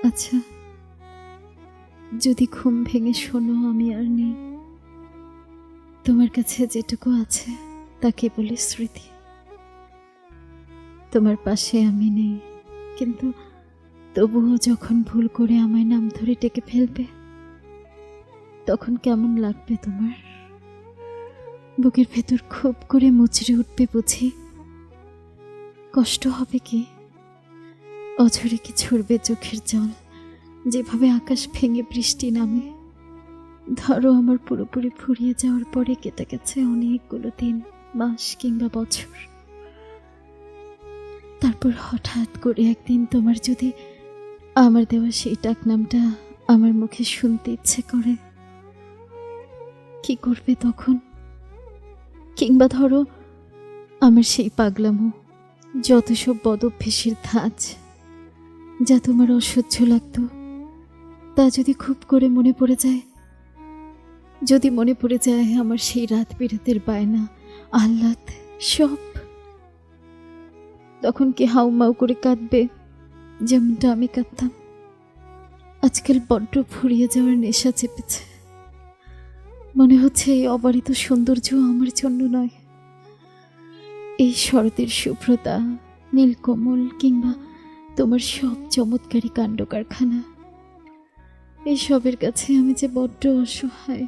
আচ্ছা, যদি ঘুম ভেঙে শোনো আমি আর নেই, তোমার কাছে যেটুকু আছে তা কেবলই স্মৃতি। তোমার পাশে আমি নেই, কিন্তু তবুও যখন ভুল করে আমায় নাম ধরে ডেকে ফেলবে, তখন কেমন লাগবে তোমার? বুকের ভেতর খুব করে মুচড়ে উঠবে বুঝি? কষ্ট হবে কি? অঝরে কি ছুড়বে চোখের জল, যেভাবে আকাশ ভেঙে বৃষ্টি নামে? ধরো আমার পুরোপুরি ফুরিয়ে যাওয়ার পরে কেটে গেছে অনেকগুলো দিন, মাস কিংবা বছর। তারপর হঠাৎ করে একদিন তোমার যদি আমার দেওয়া সেই ডাকনামটা আমার মুখে শুনতে ইচ্ছে করে, কি করবে তখন? কিংবা ধরো আমার সেই পাগলামো, যত সব বদঅভ্যাসের ধাঁচ, যা তোমার অসহ্য লাগতো, তা যদি খুব করে মনে পড়ে যায়, যদি মনে পড়ে যায় আমার সেই রাত বিরাতের বায়না, আহ্লাদ সব, তখন কি হাউমাউ করে কাঁদবে যেমনটা আমি কাঁদতাম? আজকাল বড্ড ফুরিয়ে যাওয়ার নেশা চেপেছে। মনে হচ্ছে এই অবারিত সৌন্দর্য আমার জন্য নয়। এই শরতের শুভ্রতা, নীলকমল কিংবা তোমার সব চমৎকারী কাণ্ড কারখানা, এসবের কাছে আমি যে বড্ড অসহায়।